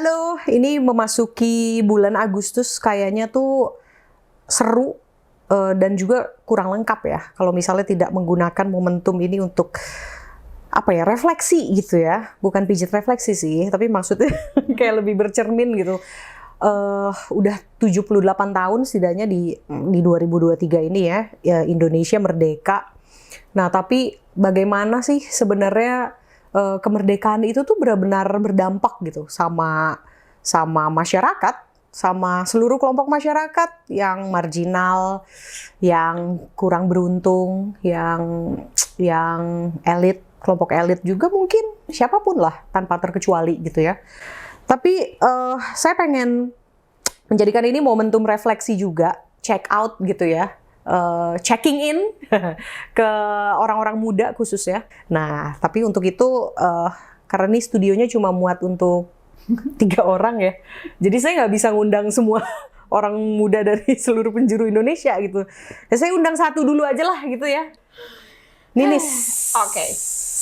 Halo, ini memasuki bulan Agustus kayaknya tuh seru dan juga kurang lengkap ya kalau misalnya tidak menggunakan momentum ini untuk refleksi gitu ya. Bukan pijat refleksi sih, tapi maksudnya kayak lebih bercermin gitu. Udah 78 tahun setidaknya di 2023 ini ya, Indonesia merdeka. Nah, tapi bagaimana sih sebenarnya kemerdekaan itu tuh benar-benar berdampak gitu sama masyarakat, sama seluruh kelompok masyarakat yang marginal, yang kurang beruntung, yang elit, kelompok elit juga mungkin siapapun lah tanpa terkecuali gitu ya. Tapi saya pengen menjadikan ini momentum refleksi juga, check out gitu ya. Checking in ke orang-orang muda khususnya. Nah, tapi untuk itu karena ini studionya cuma muat untuk 3 orang ya, jadi saya nggak bisa ngundang semua orang muda dari seluruh penjuru Indonesia gitu. Ya, saya undang satu dulu aja lah gitu ya. Ninis. Oke.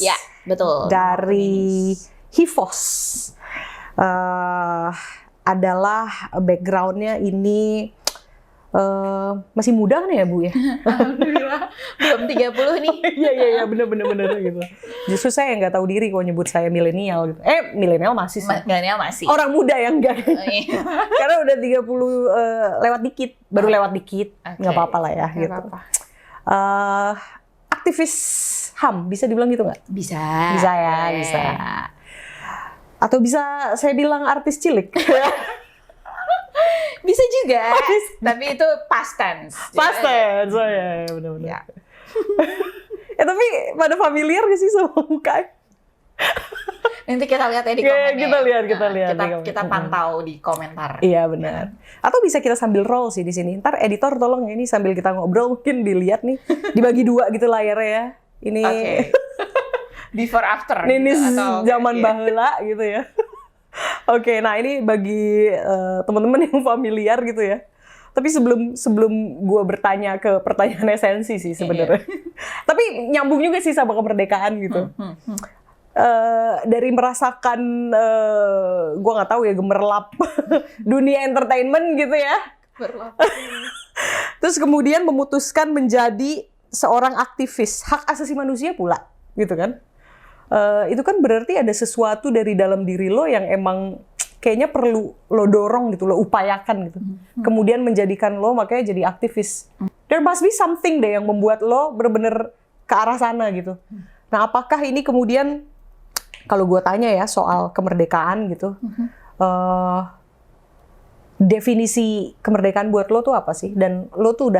Ya, betul. Dari HIVOS. Adalah backgroundnya ini masih muda kan ya Bu ya? Alhamdulillah, belum 30 nih. Iya bener gitu. Justru saya nggak tahu diri kalau nyebut saya milenial gitu. Milenial masih sih. Milenial masih. Orang muda yang enggak. Karena udah 30 lewat dikit, baru lewat dikit. Nggak apa-apa lah ya gitu. Aktivis HAM, bisa dibilang gitu nggak? Bisa. Bisa ya, bisa. Atau bisa saya bilang artis cilik. Bisa juga, tapi itu past tense. Past tense, oh ya benar-benar. Ya. Tapi pada familiar gak sih sama muka? Nanti kita lihat ya di komen. Kita pantau di komentar. Iya benar. Atau bisa kita sambil roll sih di sini. Ntar editor tolong ini sambil kita ngobrol mungkin dilihat nih, dibagi 2 gitu layarnya ya. Ini before after. Ini gitu, zaman baheula gitu ya. Oke, nah ini bagi teman-teman yang familiar gitu ya. Tapi sebelum gue bertanya ke pertanyaan esensi sih sebenarnya. Tapi nyambung juga sih sama kemerdekaan gitu. Dari merasakan gue nggak tahu ya gemerlap dunia entertainment gitu ya. Terus kemudian memutuskan menjadi seorang aktivis hak asasi manusia pula, gitu kan? Itu kan berarti ada sesuatu dari dalam diri lo yang emang kayaknya perlu lo dorong gitu, lo upayakan gitu. Kemudian menjadikan lo makanya jadi aktivis. There must be something deh yang membuat lo bener-bener ke arah sana gitu. Nah, apakah ini kemudian kalau gue tanya ya soal kemerdekaan gitu, definisi kemerdekaan buat lo tuh apa sih? Dan lo tuh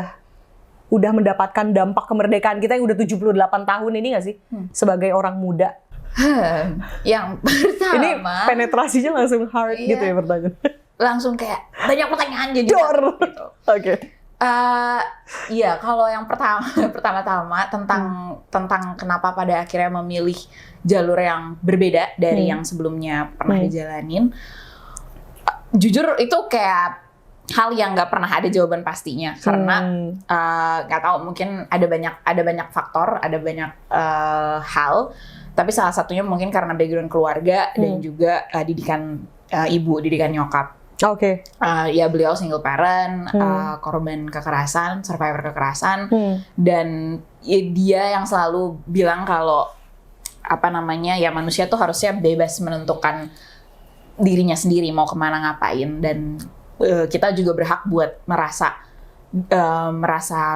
udah mendapatkan dampak kemerdekaan kita yang udah 78 tahun ini nggak sih? Sebagai orang muda. Yang pertama. Ini penetrasinya langsung hard gitu ya pertanyaan. Langsung kayak banyak pertanyaan jadi. Dor! Gitu. Oke. Iya, kalau yang pertama-tama tentang kenapa pada akhirnya memilih jalur yang berbeda dari yang sebelumnya pernah dijalanin. Jujur itu kayak hal yang nggak pernah ada jawaban pastinya karena nggak tahu, mungkin ada banyak faktor, ada banyak hal, tapi salah satunya mungkin karena background keluarga dan juga didikan didikan nyokap. Oke. Ya beliau single parent, korban kekerasan, survivor kekerasan, dan ya, dia yang selalu bilang kalau ya manusia tuh harusnya bebas menentukan dirinya sendiri mau kemana ngapain, dan kita juga berhak buat merasa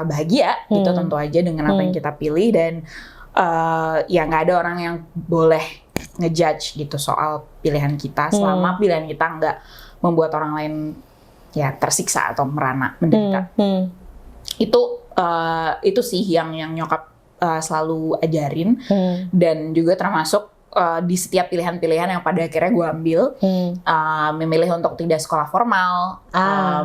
bahagia gitu tentu aja dengan apa yang kita pilih, dan ya nggak ada orang yang boleh ngejudge gitu soal pilihan kita selama pilihan kita nggak membuat orang lain ya tersiksa atau merana menderita. Itu sih yang nyokap selalu ajarin, dan juga termasuk di setiap pilihan-pilihan yang pada akhirnya gue ambil, memilih untuk tidak sekolah formal,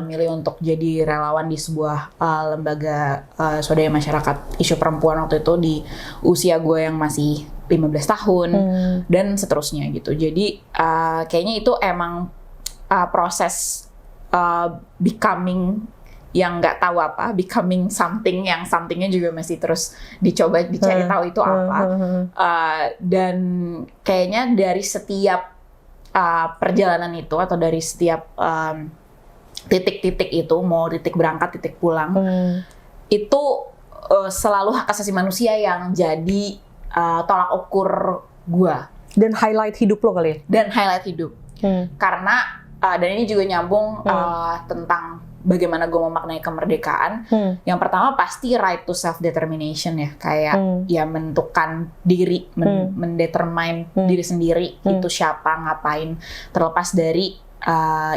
memilih untuk jadi relawan di sebuah lembaga swadaya masyarakat isu perempuan waktu itu di usia gue yang masih 15 tahun, dan seterusnya gitu. Jadi kayaknya itu emang proses becoming yang nggak tahu apa, becoming something yang somethingnya juga masih terus dicoba dicari tahu itu apa. Dan kayaknya dari setiap perjalanan itu atau dari setiap titik-titik itu, mau titik berangkat, titik pulang, itu selalu hak asasi manusia yang jadi tolak ukur gua. Dan highlight hidup lo kali ya? Dan highlight hidup. Karena, dan ini juga nyambung tentang bagaimana gue memaknai kemerdekaan. Yang pertama pasti right to self-determination ya. Kayak ya menentukan diri, mendetermine diri sendiri, itu siapa, ngapain. Terlepas dari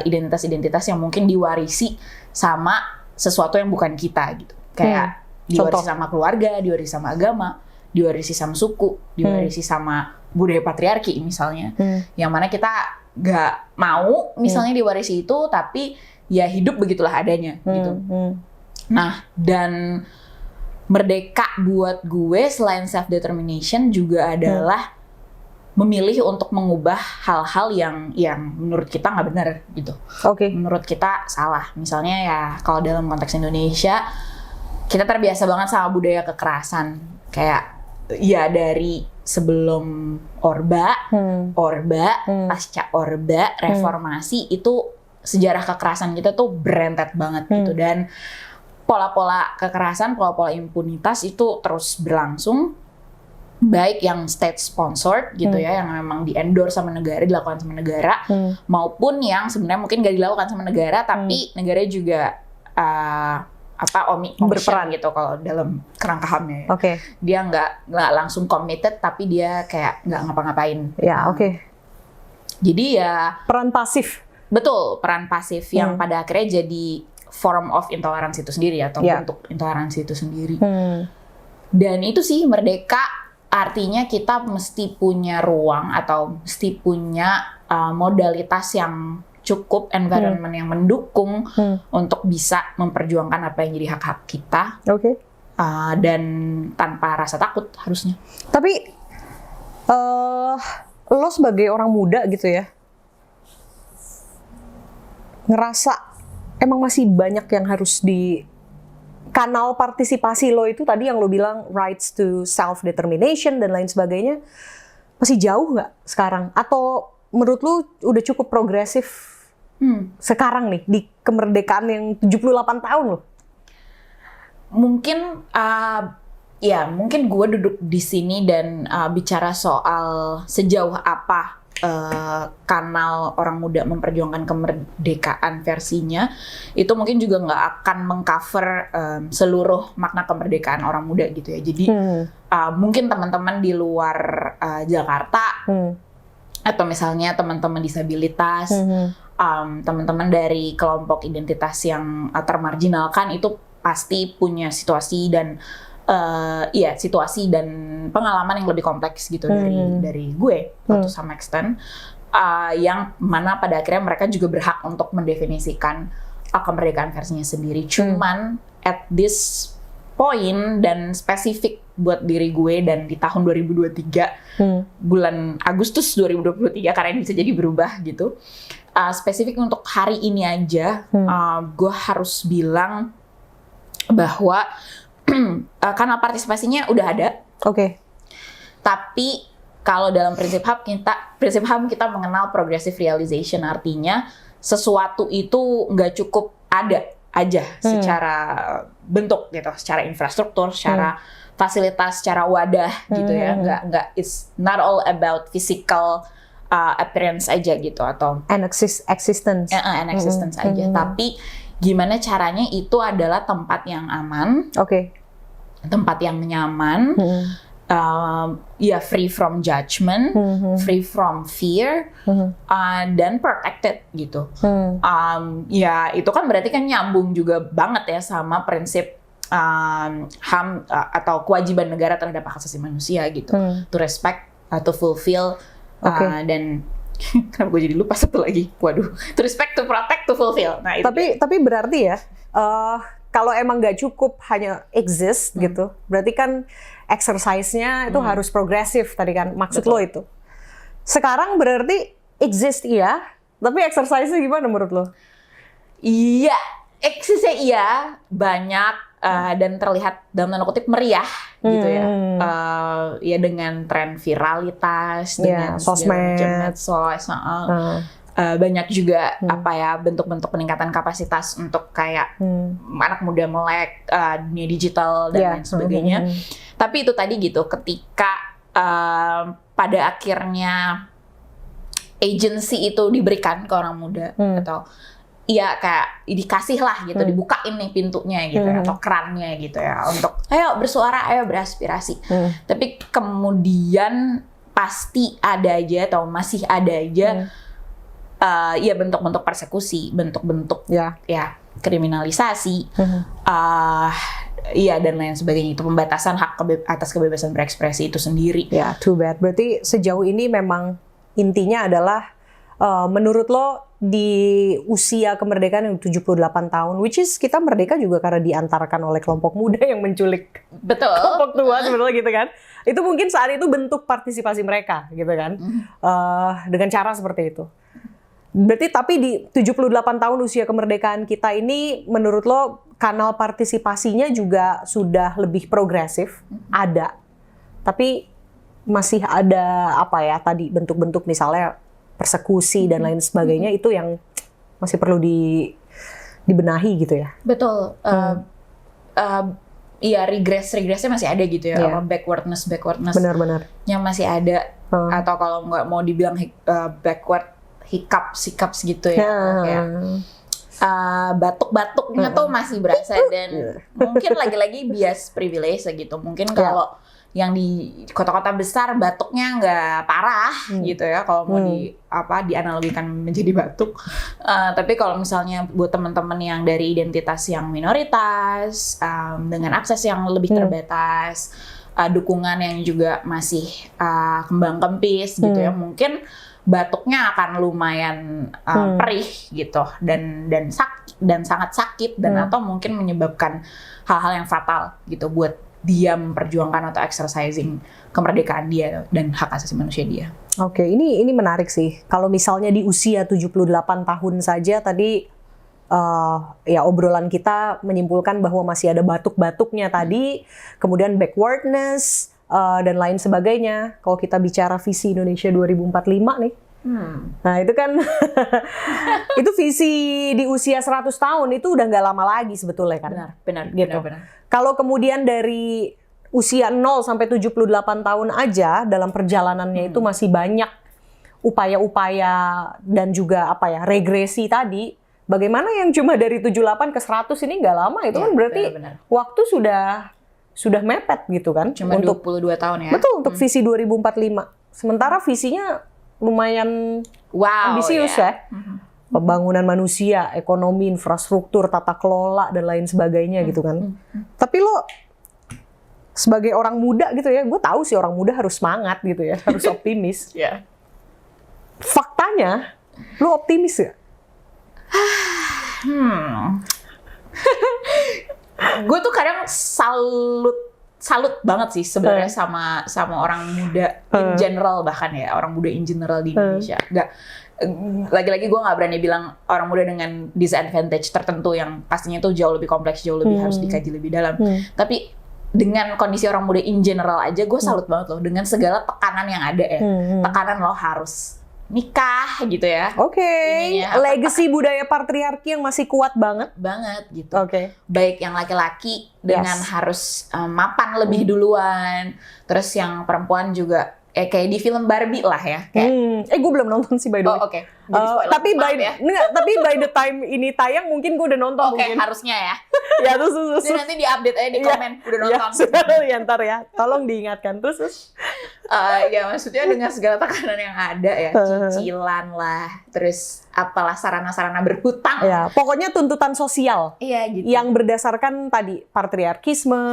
identitas-identitas yang mungkin diwarisi sama sesuatu yang bukan kita gitu. Kayak diwarisi sama keluarga, diwarisi sama agama, diwarisi sama suku, diwarisi sama budaya patriarki misalnya, yang mana kita nggak mau misalnya diwarisi itu, tapi ya hidup begitulah adanya gitu. Nah, dan merdeka buat gue selain self determination juga adalah memilih untuk mengubah hal-hal yang menurut kita nggak benar gitu. Menurut kita salah. Misalnya ya kalau dalam konteks Indonesia kita terbiasa banget sama budaya kekerasan, kayak ya dari sebelum Orba, pasca Orba, reformasi, itu sejarah kekerasan kita tuh berentet banget gitu. Dan pola-pola kekerasan, pola-pola impunitas itu terus berlangsung, baik yang state sponsored gitu ya, yang memang di-endorse sama negara, dilakukan sama negara, maupun yang sebenarnya mungkin gak dilakukan sama negara, tapi negara juga berperan gitu kalau dalam kerangka HAM-nya. Dia nggak langsung committed, tapi dia kayak nggak ngapa-ngapain. Jadi ya peran pasif. Betul, peran pasif yang pada akhirnya jadi form of intolerance itu sendiri atau bentuk intoleransi itu sendiri. Dan itu sih merdeka artinya kita mesti punya ruang atau mesti punya modalitas yang cukup, environment yang mendukung untuk bisa memperjuangkan apa yang jadi hak-hak kita, dan tanpa rasa takut harusnya. Tapi lo sebagai orang muda gitu ya, ngerasa emang masih banyak yang harus di kanal partisipasi lo itu tadi yang lo bilang rights to self determination dan lain sebagainya, masih jauh nggak sekarang? Atau menurut lo udah cukup progresif sekarang nih di kemerdekaan yang 78 tahun loh? Mungkin mungkin gue duduk di sini dan bicara soal sejauh apa kanal orang muda memperjuangkan kemerdekaan versinya, itu mungkin juga nggak akan mengcover seluruh makna kemerdekaan orang muda gitu ya. Jadi mungkin teman-teman di luar Jakarta, atau misalnya teman-teman disabilitas, teman-teman dari kelompok identitas yang termarginalkan, itu pasti punya situasi dan situasi dan pengalaman yang lebih kompleks gitu dari gue to some extent, yang mana pada akhirnya mereka juga berhak untuk mendefinisikan kemerdekaan versinya sendiri. Cuman at this point dan spesifik buat diri gue dan di tahun 2023, bulan Agustus 2023, karena ini bisa jadi berubah gitu, spesifik untuk hari ini aja, gue harus bilang bahwa kanal partisipasinya udah ada. Tapi kalau dalam prinsip HAM kita mengenal progressive realization, artinya sesuatu itu nggak cukup ada aja secara bentuk gitu, secara infrastruktur, secara fasilitas, secara wadah gitu ya. Nggak, it's not all about physical appearance aja gitu, atau existence aja. Tapi gimana caranya itu adalah tempat yang aman, tempat yang nyaman, free from judgment, free from fear, dan protected gitu. Itu kan berarti kan nyambung juga banget ya sama prinsip HAM atau kewajiban negara terhadap hak asasi manusia gitu. To respect, to fulfill, dan kenapa gue jadi lupa satu lagi? Waduh, to respect, to protect, to fulfill. Nah, itu tapi berarti ya, kalau emang nggak cukup hanya exist gitu, berarti kan exercise-nya itu harus progresif tadi kan, maksud lo itu. Sekarang berarti exist iya, tapi exercise-nya gimana menurut lo? Iya, exist-nya iya, banyak dan terlihat dalam tanda kutip meriah gitu ya. Ya dengan tren viralitas, dengan sosmed, medsos, banyak juga bentuk-bentuk peningkatan kapasitas untuk kayak anak muda melek dunia digital dan lain sebagainya. Tapi itu tadi gitu, ketika pada akhirnya agency itu diberikan ke orang muda atau ya kayak dikasih lah gitu, dibukain nih pintunya gitu ya, atau kerannya gitu ya untuk ayo bersuara, ayo beraspirasi. Tapi kemudian pasti ada aja atau masih ada aja ya bentuk-bentuk persekusi, bentuk-bentuk ya kriminalisasi, iya dan lain sebagainya, itu pembatasan hak atas kebebasan berekspresi itu sendiri. Ya, too bad. Berarti sejauh ini memang intinya adalah menurut lo di usia kemerdekaan yang 78 tahun, which is kita merdeka juga karena diantarkan oleh kelompok muda yang menculik kelompok tua sebetulnya gitu kan. Itu mungkin saat itu bentuk partisipasi mereka gitu kan. Dengan cara seperti itu. Berarti tapi di 78 tahun usia kemerdekaan kita ini menurut lo kanal partisipasinya juga sudah lebih progresif, ada. Tapi masih ada tadi bentuk-bentuk misalnya persekusi dan lain sebagainya, itu yang masih perlu dibenahi gitu ya. Betul. Iya, regressnya masih ada gitu ya, backwardness benar-benar yang masih ada, atau kalau nggak mau dibilang backward, hiccups gitu ya, kayak batuk-batuknya tuh masih berasa dan mungkin lagi-lagi bias privilege gitu. Mungkin kalau yang di kota-kota besar batuknya nggak parah gitu ya, kalau mau dianalogikan menjadi batuk. Tapi kalau misalnya buat teman-teman yang dari identitas yang minoritas, dengan akses yang lebih terbatas, dukungan yang juga masih kembang kempis gitu ya, mungkin batuknya akan lumayan perih gitu dan sangat sakit dan atau mungkin menyebabkan hal-hal yang fatal gitu buat dia memperjuangkan atau exercising kemerdekaan dia dan hak asasi manusia dia. Oke, ini menarik sih. Kalau misalnya di usia 78 tahun saja tadi ya obrolan kita menyimpulkan bahwa masih ada batuk-batuknya tadi, kemudian backwardness dan lain sebagainya. Kalau kita bicara visi Indonesia 2045 nih. Nah itu kan itu visi di usia 100 tahun itu udah nggak lama lagi sebetulnya kan. Benar. Kalau kemudian dari usia 0 sampai 78 tahun aja dalam perjalanannya itu masih banyak upaya-upaya dan juga regresi tadi. Bagaimana yang cuma dari 78 ke 100 ini nggak lama, itu kan berarti waktu sudah mepet gitu kan. Cuma untuk 22 tahun ya. Betul, untuk visi 2045. Sementara visinya lumayan ambisius ya. Pembangunan manusia, ekonomi, infrastruktur, tata kelola dan lain sebagainya gitu kan. Tapi lo sebagai orang muda gitu ya, gue tahu sih orang muda harus semangat gitu ya, harus optimis. Faktanya, lo optimis gak? Gue tuh kadang salut banget sih sebenarnya sama orang muda in general, bahkan ya orang muda in general di Indonesia. Lagi-lagi gue nggak berani bilang orang muda dengan disadvantage tertentu yang pastinya tuh jauh lebih kompleks, jauh lebih harus dikaji lebih dalam. Tapi dengan kondisi orang muda in general aja gue salut banget loh dengan segala tekanan yang ada ya. Tekanan lo harus nikah gitu ya. Legacy budaya patriarki yang masih kuat banget gitu. Baik yang laki-laki dengan harus mapan lebih duluan, terus yang perempuan juga kayak di film Barbie lah ya. Gue belum nonton sih by the way. Tapi by the time ini tayang mungkin gue udah nonton. Harusnya ya. Ya terus. Jadi nanti di-update aja di komen udah nonton. Ya ntar ya, tolong diingatkan terus. Ya maksudnya dengan segala tekanan yang ada ya, cicilan lah, terus apalah sarana-sarana berhutang. Ya, pokoknya tuntutan sosial. Iya gitu. Yang berdasarkan tadi patriarkisme.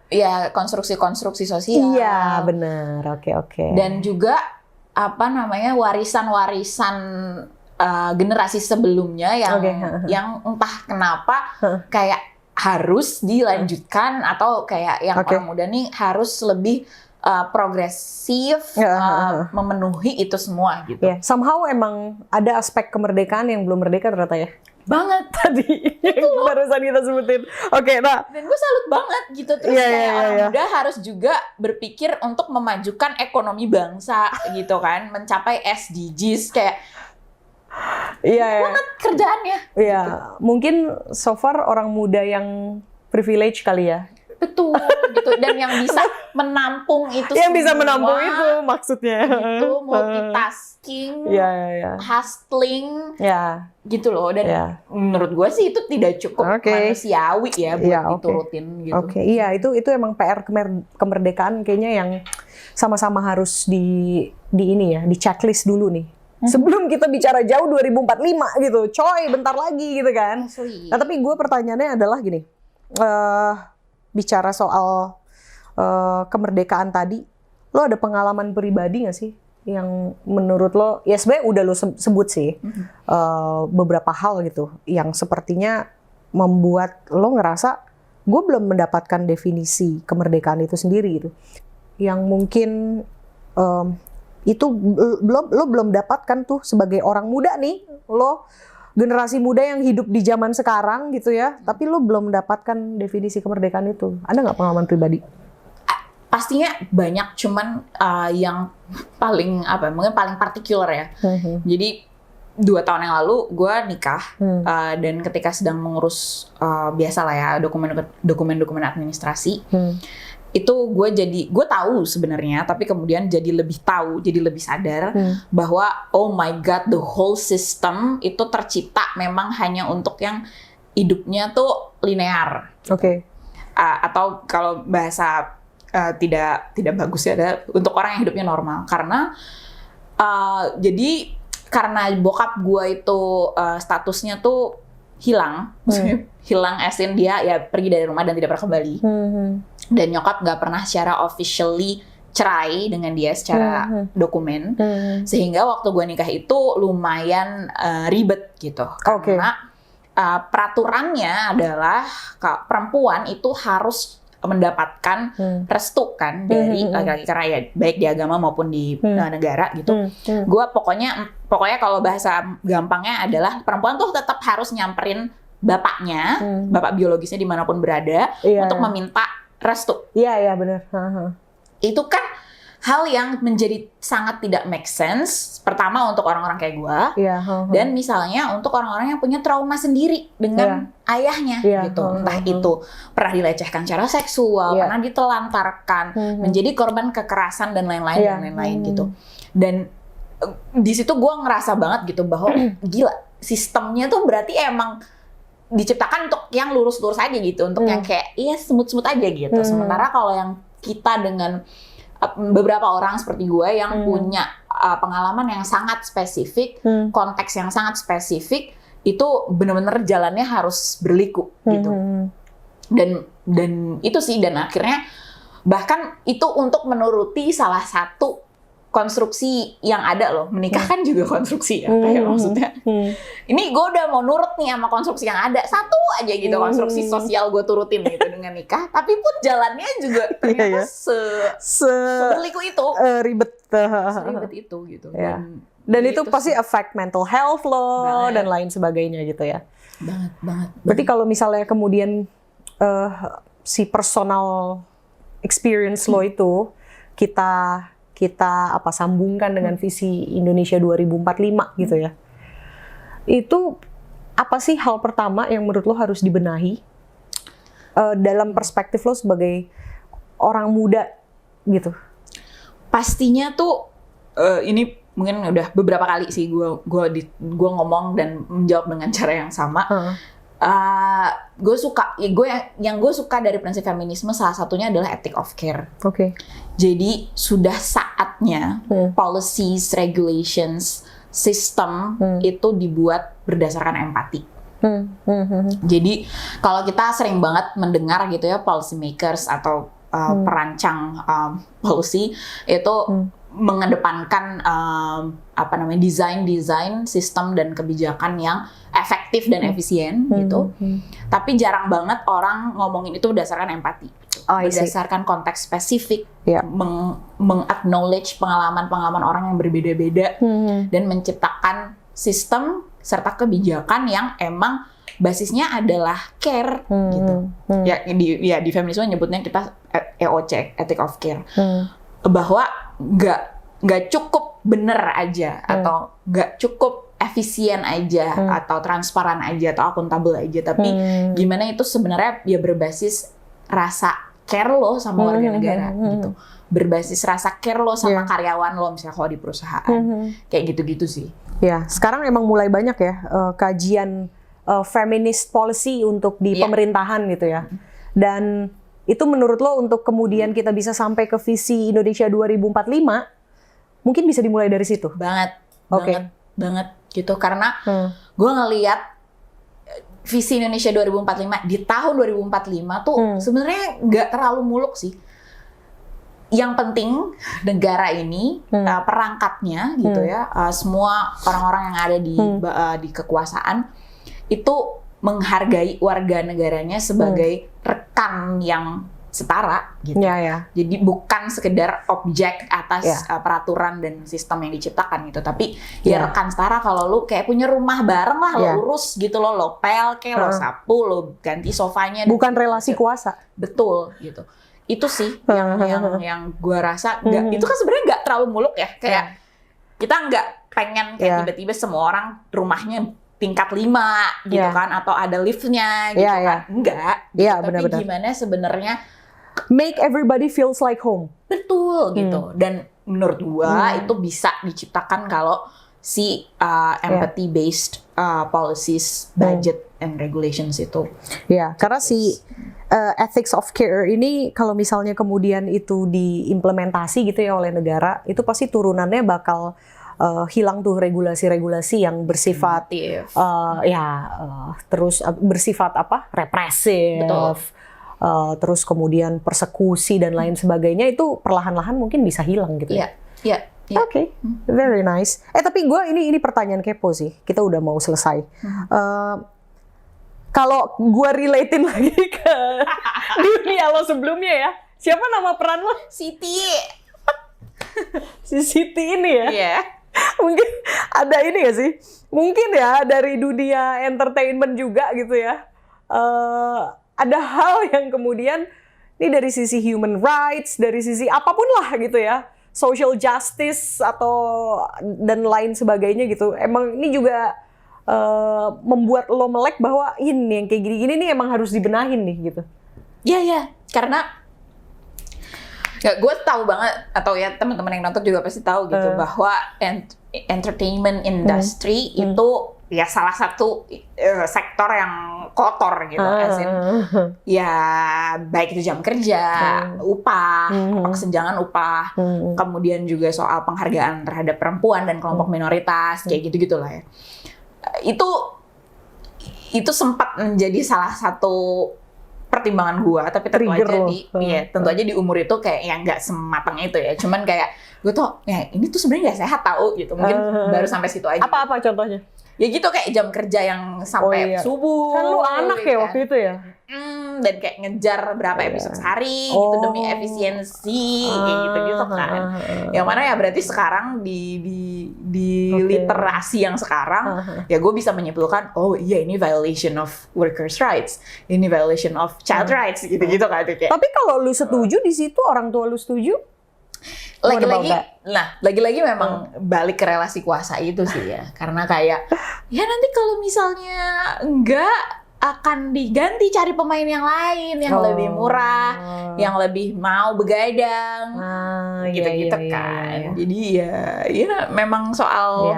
Iya, konstruksi-konstruksi sosial. Iya, benar. Oke. Dan juga warisan-warisan generasi sebelumnya yang entah kenapa kayak harus dilanjutkan atau kayak yang orang muda nih harus lebih progresif memenuhi itu semua gitu. Somehow emang ada aspek kemerdekaan yang belum merdeka ternyata ya. banget tadi yang barusan kita sebutin. Oke, nah. Dan gue salut banget gitu. Terus orang muda harus juga berpikir untuk memajukan ekonomi bangsa gitu kan, mencapai SDGs kayak banget kerjaannya. Iya, gitu. Mungkin so far orang muda yang privilege kali ya. Betul gitu, dan yang bisa menampung itu yang bisa menampung itu maksudnya gitu, multitasking, hustling gitu loh. Dan menurut gue sih itu tidak cukup manusiawi ya buat diturutin gitu. Iya, itu emang PR kemerdekaan kayaknya yang sama-sama harus di ini ya, di checklist dulu nih. Sebelum kita bicara jauh 2045 gitu, coy, bentar lagi gitu kan. Nah, tapi gue pertanyaannya adalah gini, bicara soal kemerdekaan tadi, lo ada pengalaman pribadi nggak sih yang menurut lo, ya sebenarnya udah lo sebut sih beberapa hal gitu, yang sepertinya membuat lo ngerasa gue belum mendapatkan definisi kemerdekaan itu sendiri gitu, yang mungkin itu lo belum dapatkan tuh sebagai orang muda nih, lo generasi muda yang hidup di zaman sekarang gitu ya, tapi lo belum mendapatkan definisi kemerdekaan itu. Ada nggak pengalaman pribadi? Pastinya banyak, cuman yang paling mungkin paling partikular ya. Jadi 2 tahun yang lalu gue nikah, dan ketika sedang mengurus biasalah ya dokumen-dokumen administrasi. Itu gue tahu sebenarnya, tapi kemudian jadi lebih sadar bahwa oh my god, the whole system itu tercipta memang hanya untuk yang hidupnya tuh linear. Atau kalau bahasa tidak bagus ya, ada untuk orang yang hidupnya normal. Karena jadi karena bokap gue itu statusnya tuh hilang, maksudnya hilang as in dia ya pergi dari rumah dan tidak pernah kembali. Dan nyokap nggak pernah secara officially cerai dengan dia secara dokumen, sehingga waktu gue nikah itu lumayan ribet gitu, karena peraturannya adalah perempuan itu harus mendapatkan restu kan dari laki-laki, karena ya baik di agama maupun di negara gitu. Gue pokoknya kalau bahasa gampangnya adalah perempuan tuh tetap harus nyamperin bapaknya, bapak biologisnya dimanapun berada, untuk meminta restu. Iya benar. Itu kan hal yang menjadi sangat tidak make sense. Pertama untuk orang-orang kayak gue, dan misalnya untuk orang-orang yang punya trauma sendiri dengan ayahnya gitu. Entah itu pernah dilecehkan secara seksual, pernah ditelantarkan, menjadi korban kekerasan dan lain-lain gitu. Dan di situ gue ngerasa banget gitu bahwa gila, sistemnya tuh berarti emang diciptakan untuk yang lurus-lurus aja gitu, untuk yang kayak smooth-smooth aja gitu. Sementara kalau yang kita dengan beberapa orang seperti gue yang punya pengalaman yang sangat spesifik, konteks yang sangat spesifik, itu benar-benar jalannya harus berliku gitu. Dan itu sih, dan akhirnya bahkan itu untuk menuruti salah satu konstruksi yang ada loh. Menikah kan juga konstruksi ya, kayak maksudnya ini gue udah mau nurut nih sama konstruksi yang ada, satu aja gitu, konstruksi sosial gue turutin gitu dengan nikah, tapi pun jalannya juga ternyata berliku itu, ribet itu gitu. Dan itu pasti affect mental health lo dan lain sebagainya gitu ya. Banget. Berarti kalau misalnya kemudian si personal experience lo itu kita sambungkan dengan visi Indonesia 2045 gitu ya. Itu apa sih hal pertama yang menurut lo harus dibenahi dalam perspektif lo sebagai orang muda gitu? Pastinya tuh ini mungkin udah beberapa kali sih gue ngomong dan menjawab dengan cara yang sama. Gue suka dari prinsip feminisme salah satunya adalah ethic of care. Jadi sudah saatnya policies, regulations, sistem itu dibuat berdasarkan empati. Jadi kalau kita sering banget mendengar gitu ya, policy makers atau perancang policy itu mengedepankan desain sistem dan kebijakan yang efektif dan efisien gitu. Tapi jarang banget orang ngomongin itu berdasarkan empati, berdasarkan konteks spesifik, meng-acknowledge pengalaman orang yang berbeda-beda, dan menciptakan sistem serta kebijakan yang emang basisnya adalah care gitu. Ya di feminisme nyebutnya kita EOC, ethic of care. Bahwa nggak cukup bener aja atau nggak cukup efisien aja atau transparan aja atau akuntabel aja, tapi gimana itu sebenarnya ya berbasis rasa care lo sama warga negara gitu, berbasis rasa care lo sama karyawan lo misalnya kalau di perusahaan, kayak gitu-gitu sih. Ya, sekarang emang mulai banyak ya kajian feminist policy untuk di pemerintahan gitu ya. Dan itu menurut lo untuk kemudian kita bisa sampai ke visi Indonesia 2045, mungkin bisa dimulai dari situ? Banget gitu. Karena gue ngeliat visi Indonesia 2045 di tahun 2045 tuh sebenarnya nggak terlalu muluk sih. Yang penting negara ini perangkatnya gitu ya, semua orang-orang yang ada di kekuasaan itu menghargai warga negaranya sebagai rekan yang setara gitu. Jadi bukan sekedar objek atas peraturan dan sistem yang diciptakan gitu, tapi ya rekan setara. Kalau lu kayak punya rumah bareng lah, lo urus gitu, lo pel kayak lo sapu, lo ganti sofanya. Bukan relasi kuasa. Betul gitu. Itu sih yang gua rasa itu kan sebenarnya nggak terlalu muluk ya, kayak kita nggak pengen kayak tiba-tiba semua orang rumahnya tingkat 5 gitu kan, atau ada liftnya gitu kan, enggak gitu. Tapi gimana sebenarnya make everybody feels like home. Betul gitu. Dan menurut gua itu bisa diciptakan kalau si empathy based policies, budget and regulations itu. Karena si ethics of care ini kalau misalnya kemudian itu diimplementasi gitu ya oleh negara, itu pasti turunannya bakal hilang tuh regulasi-regulasi yang bersifat terus bersifat represif. Betul. Terus kemudian persekusi dan lain sebagainya, itu perlahan-lahan mungkin bisa hilang gitu. Oke, very nice. Tapi gue ini pertanyaan kepo sih. Kita udah mau selesai. Kalau gue relatein lagi ke dunia lo sebelumnya ya, siapa nama peran lo? Siti. Si Siti ini ya? Iya. Mungkin ada ini gak sih? Mungkin ya dari dunia entertainment juga gitu ya. Ada hal yang kemudian ini dari sisi human rights, dari sisi apapun lah gitu ya, social justice atau dan lain sebagainya gitu. Emang ini juga membuat lo melek bahwa ini yang kayak gini-gini nih emang harus dibenahin nih gitu. Iya, karena gue tahu banget, atau ya teman-teman yang nonton juga pasti tahu gitu, bahwa entertainment industry itu ya salah satu sektor yang kotor gitu, as in, ya baik itu jam kerja, upah, kesenjangan upah, kemudian juga soal penghargaan terhadap perempuan dan kelompok minoritas, kayak gitu-gitu lah ya. Itu sempat menjadi salah satu pertimbangan gue, tapi tentu aja di umur itu kayak yang nggak sematang itu ya. Cuman kayak gue tuh, ya ini tuh sebenarnya nggak sehat tau gitu. Mungkin baru sampai situ aja. Apa contohnya? Ya gitu, kayak jam kerja yang sampai subuh. Kan lu anak ya waktu itu ya? Dan kayak ngejar berapa episode sehari gitu demi efisiensi, kayak gitu-gitu kan. Yang mana ya berarti sekarang di literasi yang sekarang, ya gue bisa menyimpulkan, oh iya ini violation of workers' rights, ini violation of child rights, gitu-gitu kan. Tapi kalau lu setuju di situ, orang tua lu setuju? Lagi-lagi memang balik ke relasi kuasa itu sih ya. Karena kayak, ya nanti kalau misalnya enggak, akan diganti cari pemain yang lain yang lebih murah, yang lebih mau begadang, gitu-gitu kan. Jadi ya memang soal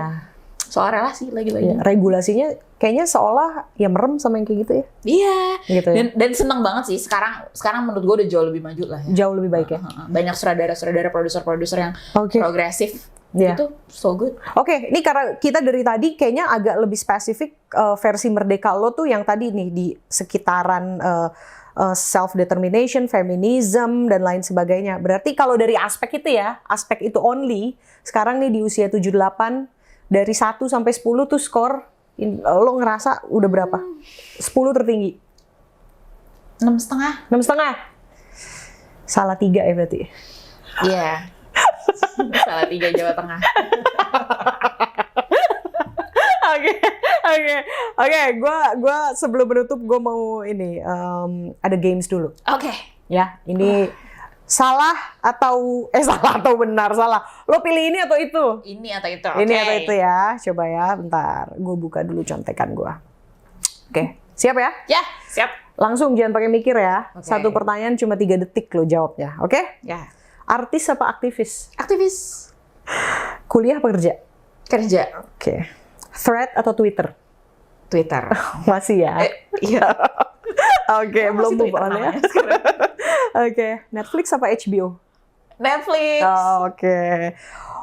relasi lagi-lagi. Regulasinya kayaknya seolah ya merem sama yang kayak gitu ya. Iya. Gitu ya? Dan seneng banget sih sekarang menurut gue udah jauh lebih maju lah ya. Jauh lebih baik ya. Banyak sutradara-sutradara, produser-produser yang progresif. Itu so good. Oke, ini karena kita dari tadi kayaknya agak lebih spesifik versi Merdeka lo tuh yang tadi nih di sekitaran self-determination, feminism, dan lain sebagainya. Berarti kalau dari aspek itu ya, aspek itu only, sekarang nih di usia 78, dari 1 sampai 10 tuh skor, lo ngerasa udah berapa? 10 tertinggi? 6,5. 6,5? Salah 3 ya berarti? Iya. Salah 3 Jawa Tengah. Oke, gua sebelum menutup gue mau ini ada games dulu. Oke. Ya, ini salah atau benar salah. Lo pilih ini atau itu? Ini atau itu. Ini Oke. atau itu ya. Coba ya, bentar. Gue buka dulu contekan gue. Oke, siap ya? Ya, siap. Langsung jangan pakai mikir ya. Oke. Satu pertanyaan cuma 3 detik lo jawabnya. Oke? Ya. Artis apa aktivis? Aktivis. Kuliah apa kerja? Kerja. Oke. Thread atau Twitter? Twitter. Masih ya? Iya. Oke, belum Masih move Twitter on ya. namanya sekarang. Oke, Netflix apa HBO? Netflix. Oke.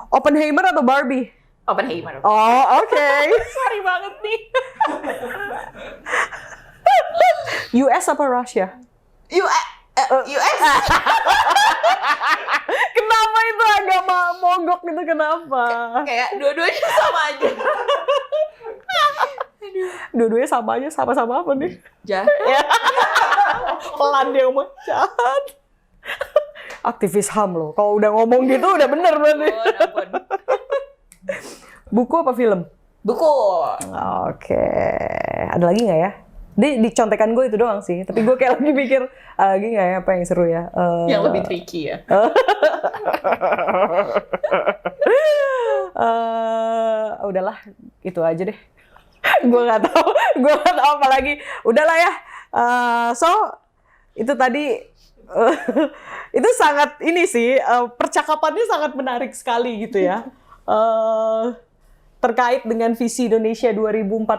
Oppenheimer atau Barbie? Oppenheimer. Oh, oke. Sorry banget nih. US apa Russia? US. Kenapa itu agak mogok gitu, kenapa? Kayak dua-duanya sama aja. Dua-duanya sama aja, sama-sama apa nih? Jahat. Pelan dia ngomong, jahat. Aktivis HAM loh, kalau udah ngomong gitu udah bener berarti. Ampun. Buku apa film? Buku. Oke, ada lagi nggak ya? Di contekan gue itu doang sih, tapi gue kayak lagi mikir, lagi nggak ya apa yang seru ya? Yang lebih tricky ya. Udahlah, itu aja deh. Gue nggak tahu apa lagi. Udahlah ya. So itu tadi itu sangat ini sih percakapannya sangat menarik sekali gitu ya. Terkait dengan visi Indonesia 2045,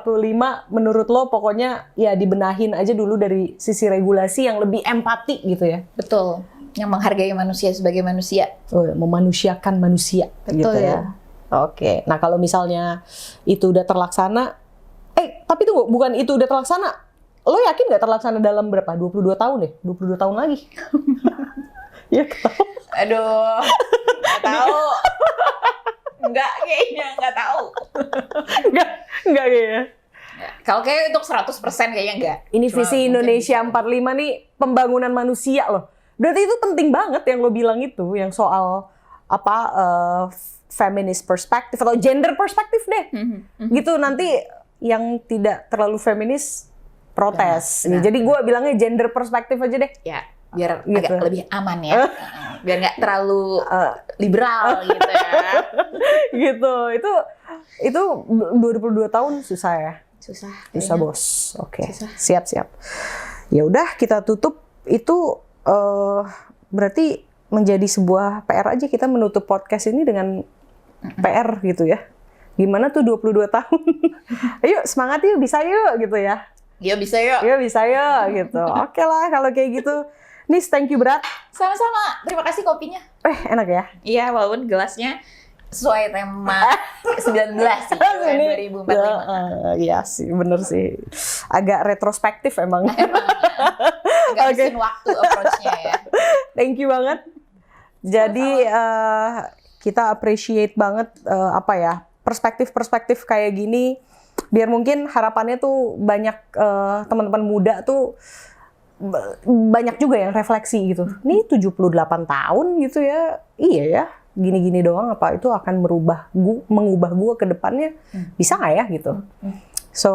menurut lo pokoknya ya dibenahin aja dulu dari sisi regulasi yang lebih empati gitu ya. Betul. Yang menghargai manusia sebagai manusia. Memanusiakan manusia. Betul gitu ya. Oke, nah kalau misalnya itu udah terlaksana, tapi tunggu, bukan itu udah terlaksana, lo yakin nggak terlaksana dalam berapa? 22 tahun deh? 22 tahun lagi? Ya tahu. Aduh, nggak tahu. Enggak, kayaknya nggak tahu. Enggak kayaknya. Kalau kayak untuk 100% kayaknya enggak. Ini Cuma visi mungkin Indonesia bisa. 45 nih, pembangunan manusia loh. Berarti itu penting banget yang lo bilang itu, yang soal apa feminist perspektif atau gender perspektif deh. Gitu nanti yang tidak terlalu feminis protes. Nah. Jadi gue bilangnya gender perspektif aja deh. Ya, biar Gitu. agak lebih aman ya. Biar nggak terlalu liberal gitu ya. Gitu. Itu 22 tahun susah ya. Susah. Susah kayaknya. bos. Oke. Susah. Siap. Ya udah kita tutup itu berarti menjadi sebuah PR aja kita menutup podcast ini dengan PR gitu ya. Gimana tuh 22 tahun? Ayo semangat yuk, bisa yuk gitu ya. Ya bisa yuk. Yuk bisa yuk gitu. Oke lah kalau kayak gitu. Nis, thank you berat. Sama-sama. Terima kasih kopinya. Enak ya. Iya, walaupun gelasnya sesuai tema 19 sih, Ini 2045. Iya sih, bener sih. Agak retrospektif emang. Agak Oke. mesin waktu approach-nya ya. Thank you banget. Jadi kita appreciate banget apa ya, perspektif-perspektif kayak gini. Biar mungkin harapannya tuh banyak teman-teman muda tuh banyak juga yang refleksi gitu. Nih 78 tahun gitu ya. Iya ya. Gini-gini doang apa itu akan mengubah gua ke depannya. Bisa nggak ya gitu. So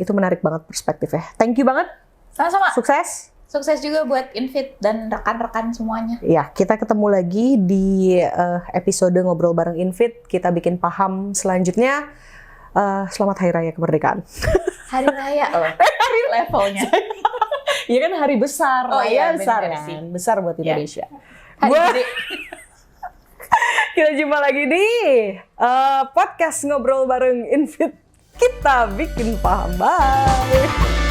itu menarik banget perspektifnya. Thank you banget. Sama-sama. Sukses. Sukses juga buat Invit dan rekan-rekan semuanya. Ya, kita ketemu lagi di episode Ngobrol Bareng Invit. Kita bikin paham selanjutnya. Selamat Hari Raya Kemerdekaan. Hari raya loh. Levelnya. Iya kan hari besar. Oh iya, besar bener kan. sih. Besar buat Indonesia. Hari Gua- gede. Kita jumpa lagi di podcast Ngobrol Bareng Invit. Kita bikin paham. Bye.